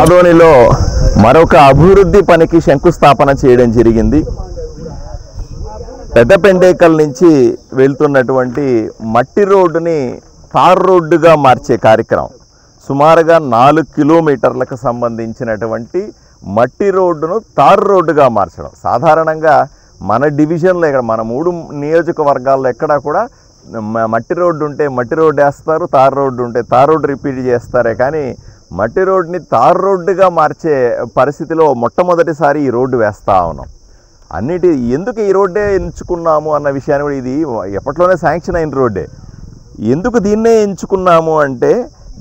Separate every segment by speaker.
Speaker 1: ఆదోనిలో మరొక అభివృద్ధి పనికి శంకుస్థాపన చేయడం జరిగింది. పెద్దపెండేకల్ నుంచి వెళ్తున్నటువంటి మట్టి రోడ్డుని తార్ రోడ్డుగా మార్చే కార్యక్రమం. సుమారుగా 4 కిలోమీటర్లకు సంబంధించినటువంటి మట్టి రోడ్డును తార్ రోడ్డుగా మార్చడం. సాధారణంగా మన డివిజన్లో ఇక్కడ మన 3 నియోజకవర్గాల్లో ఎక్కడా కూడా మట్టి రోడ్డు ఉంటే మట్టి రోడ్డు వేస్తారు, తార్ రోడ్డు ఉంటే తార్ రోడ్డు రిపీట్ చేస్తారే కానీ మట్టి రోడ్డుని తార్ రోడ్డుగా మార్చే పరిస్థితిలో మొట్టమొదటిసారి ఈ రోడ్డు వేస్తూ ఉన్నాం. ఎందుకు ఈ రోడ్డే ఎంచుకున్నాము అన్న విషయాన్ని కూడా, ఇది ఎప్పట్లోనే శాంక్షన్ అయిన రోడ్డే. ఎందుకు దీన్నే ఎంచుకున్నాము అంటే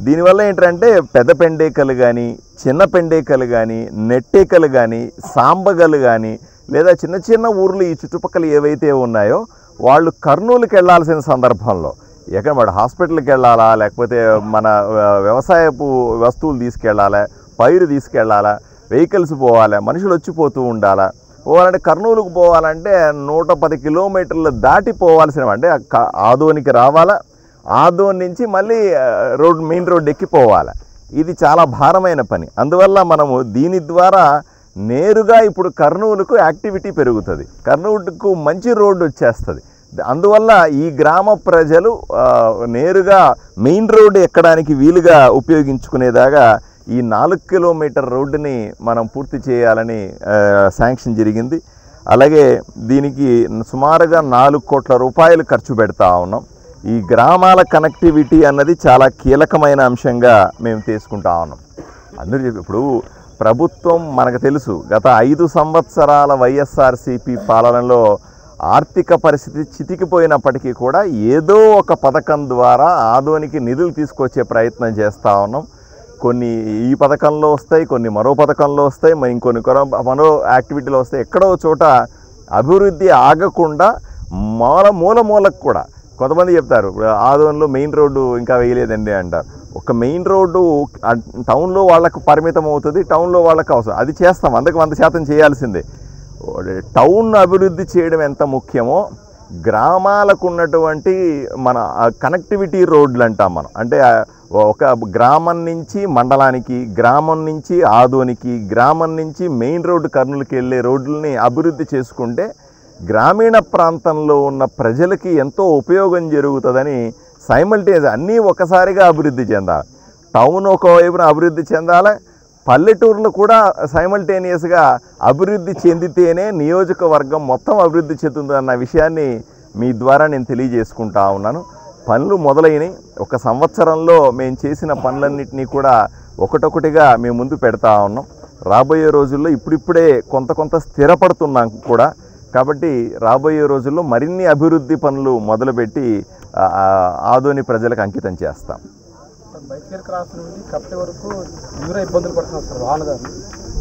Speaker 1: దీనివల్ల ఏంటంటే పెద్ద పెండేకలు కానీ, చిన్న పెండేకలు కానీ, నెట్టేకలు కానీ, సాంబగలు కానీ, లేదా చిన్న చిన్న ఊర్లు ఈ చుట్టుపక్కల ఏవైతే ఉన్నాయో వాళ్ళు కర్నూలుకి వెళ్ళాల్సిన సందర్భంలో ఎక్కడ వాడు హాస్పిటల్కి వెళ్ళాలా, లేకపోతే మన వ్యవసాయపు వస్తువులు తీసుకెళ్ళాలా, పైరు తీసుకెళ్ళాలా, వెహికల్స్ పోవాలా, మనుషులు వచ్చిపోతూ ఉండాలా. పోవాలంటే కర్నూలుకు పోవాలంటే 110 కిలోమీటర్లు దాటి పోవాల్సిన, అంటే ఆదోనికి రావాలా, ఆదోని నుంచి మళ్ళీ మెయిన్ రోడ్ ఎక్కిపోవాలి. ఇది చాలా భారమైన పని. అందువల్ల మనము దీని ద్వారా నేరుగా ఇప్పుడు కర్నూలుకు యాక్టివిటీ పెరుగుతుంది, కర్నూలుకు మంచి రోడ్డు వచ్చేస్తుంది. అందువల్ల ఈ గ్రామ ప్రజలు నేరుగా మెయిన్ రోడ్డు ఎక్కడానికి వీలుగా ఉపయోగించుకునేదాగా ఈ 4 కిలోమీటర్ రోడ్డుని మనం పూర్తి చేయాలని శాంక్షన్ జరిగింది. అలాగే దీనికి సుమారుగా 4 కోట్ల రూపాయలు ఖర్చు పెడతా ఉన్నాం. ఈ గ్రామాల కనెక్టివిటీ అన్నది చాలా కీలకమైన అంశంగా మేము తీసుకుంటా ఉన్నాం. అందరూ ఇప్పుడు ప్రభుత్వం మనకు తెలుసు, గత 5 సంవత్సరాల వైఎస్ఆర్సీపీ పాలనలో ఆర్థిక పరిస్థితి చితికిపోయినప్పటికీ కూడా ఏదో ఒక పథకం ద్వారా ఆదోనికి నిధులు తీసుకొచ్చే ప్రయత్నం చేస్తూ ఉన్నాం. కొన్ని ఈ పథకంలో వస్తాయి, కొన్ని మరో పథకంలో వస్తాయి, ఇంకొన్ని మరో యాక్టివిటీలో వస్తాయి. ఎక్కడో చోట అభివృద్ధి ఆగకుండా మూలకు కూడా కొంతమంది చెప్తారు ఆదోన్లో మెయిన్ రోడ్డు ఇంకా వేయలేదండి అంటారు. ఒక మెయిన్ రోడ్డు టౌన్లో వాళ్ళకు పరిమితం అవుతుంది, టౌన్లో వాళ్ళకు అవసరం, అది చేస్తాం, 100% చేయాల్సిందే. టౌన్ అభివృద్ధి చేయడం ఎంత ముఖ్యమో గ్రామాలకు ఉన్నటువంటి మన కనెక్టివిటీ రోడ్లు అంటాం మనం. అంటే ఒక గ్రామం నుంచి మండలానికి, గ్రామం నుంచి ఆదోనికి, గ్రామం నుంచి మెయిన్ రోడ్డు కర్నూలుకి వెళ్ళే రోడ్లని అభివృద్ధి చేసుకుంటే గ్రామీణ ప్రాంతంలో ఉన్న ప్రజలకి ఎంతో ఉపయోగం జరుగుతుందని సైమల్టేనియస్ అన్నీ ఒకసారిగా అభివృద్ధి చెందాలి. టౌన్ ఒకవైపున అభివృద్ధి చెందాలి, పల్లెటూర్లు కూడా సైమల్టేనియస్గా అభివృద్ధి చెందితేనే నియోజకవర్గం మొత్తం అభివృద్ధి చెందుతుంది అన్న విషయాన్ని మీ ద్వారా నేను తెలియజేసుకుంటా ఉన్నాను. పనులు మొదలైనవి. 1 సంవత్సరంలో మేము చేసిన పనులన్నింటినీ కూడా ఒకటొకటిగా మేము ముందు పెడతా ఉన్నాం. రాబోయే రోజుల్లో ఇప్పుడిప్పుడే కొంత స్థిరపడుతున్నాం కూడా. కాబట్టి రాబోయే రోజుల్లో మరిన్ని అభివృద్ధి పనులు మొదలుపెట్టి ఆదోని ప్రజలకు అంకితం చేస్తాం.
Speaker 2: బైక్వేర్ క్రాస్ నుండి కప్పటి వరకు తీవ్ర ఇబ్బందులు పడుతున్నారు సార్ వాహనదారులు.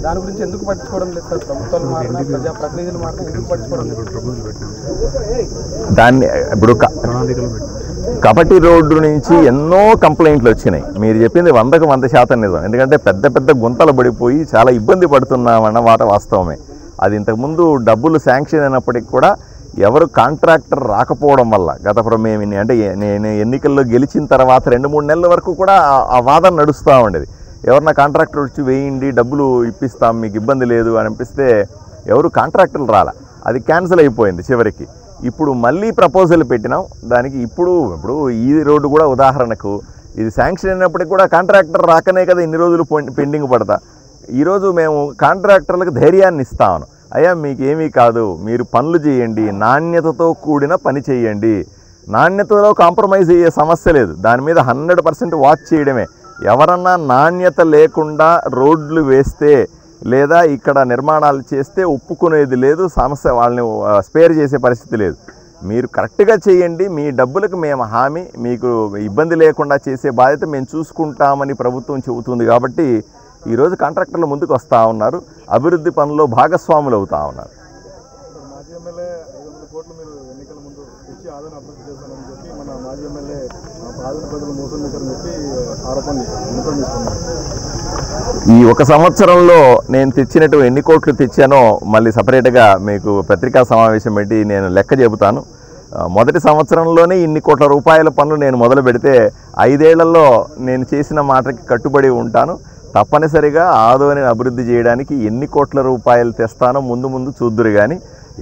Speaker 2: దాని గురించి ఎందుకు పట్టించుకోవడం లేదు సార్? ప్రభుత్వాలు మారినా, ప్రజాప్రతినిధులు మారినా ఎందుకు పట్టించుకోవడం లేదు?
Speaker 1: దాన్ని ఇప్పుడు కపటి రోడ్డు నుంచి ఎన్నో కంప్లైంట్లు వచ్చినాయి. మీరు చెప్పింది 100% నిజం. ఎందుకంటే పెద్ద గుంతలు పడిపోయి చాలా ఇబ్బంది పడుతున్నామన్న మాట వాస్తవమే. అది ఇంతకుముందు డబ్బులు శాంక్షన్ అయినప్పటికీ కూడా ఎవరు కాంట్రాక్టర్ రాకపోవడం వల్ల నేను ఎన్నికల్లో గెలిచిన తర్వాత 2-3 నెలల వరకు కూడా ఆ వాదన నడుస్తూ ఉండేది. ఎవరన్నా కాంట్రాక్టర్ వచ్చి వేయండి, డబ్బులు ఇప్పిస్తాం, మీకు ఇబ్బంది లేదు అని అనిపిస్తే ఎవరు కాంట్రాక్టర్లు రాలా. అది క్యాన్సిల్ అయిపోయింది చివరికి. ఇప్పుడు మళ్ళీ ప్రపోజల్ పెట్టినాం దానికి. ఇప్పుడు ఈ రోడ్డు కూడా ఉదాహరణకు ఇది శాంక్షన్ అయినప్పటికీ కూడా కాంట్రాక్టర్ రాకనే కదా ఇన్ని రోజులు పెండింగ్ పడతా. ఈరోజు మేము కాంట్రాక్టర్లకు ధైర్యాన్ని ఇస్తాము. అయ్యా మీకేమీ కాదు, మీరు పనులు చేయండి, నాణ్యతతో కూడిన పని చేయండి, నాణ్యతలో కాంప్రమైజ్ అయ్యే సమస్య లేదు, దాని మీద 100% వాచ్ చేయడమే. ఎవరన్నా నాణ్యత లేకుండా రోడ్లు వేస్తే లేదా ఇక్కడ నిర్మాణాలు చేస్తే ఒప్పుకునేది లేదు, సమస్య వాళ్ళని స్పేర్ చేసే పరిస్థితి లేదు. మీరు కరెక్ట్గా చేయండి, మీ డబ్బులకు మేము హామీ, మీకు ఇబ్బంది లేకుండా చేసే బాధ్యత మేము చూసుకుంటామని ప్రభుత్వం చెబుతుంది. కాబట్టి ఈరోజు కాంట్రాక్టర్లు ముందుకు వస్తూ ఉన్నారు, అభివృద్ధి పనుల్లో భాగస్వాములు అవుతూ ఉన్నారు.
Speaker 2: మాజీ ఎమ్మెల్యే 500 కోట్లు మీరు ఎన్నికల ముందు తెచ్చి ఆదరణ అభివృద్ధి చేస్తానని చెప్పి మన మాజీ ఎమ్మెల్యే ఆదరణ ప్రజలు మోసం చేశారని చెప్పి ఆరోపణ చేశారు.
Speaker 1: ఈ 1 సంవత్సరంలో నేను తెచ్చినట్టు ఎన్ని కోట్లు తెచ్చానో మళ్ళీ సపరేట్గా మీకు పత్రికా సమావేశం పెట్టి నేను లెక్క చెబుతాను. మొదటి సంవత్సరంలోనే ఇన్ని కోట్ల రూపాయల పనులు నేను మొదలు పెడితే 5 ఏళ్లలో నేను చేసిన మాటకి కట్టుబడి ఉంటాను. తప్పనిసరిగా ఆదోని అభివృద్ధి చేయడానికి ఎన్ని కోట్ల రూపాయలు తెస్తానో ముందు ముందు చూద్దురు. కానీ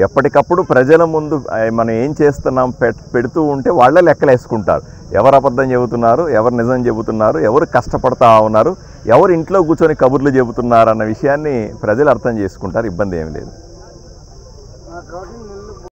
Speaker 1: ఎప్పటికప్పుడు ప్రజల ముందు మనం ఏం చేస్తున్నాం పెడుతూ ఉంటే వాళ్ళే లెక్కలు వేసుకుంటారు. ఎవరు అబద్ధం చెబుతున్నారు, ఎవరు నిజం చెబుతున్నారు, ఎవరు కష్టపడతా ఉన్నారు, ఎవరు ఇంట్లో కూర్చొని కబుర్లు చెబుతున్నారు అన్న విషయాన్ని ప్రజలు అర్థం చేసుకుంటారు. ఇబ్బంది ఏమి లేదు.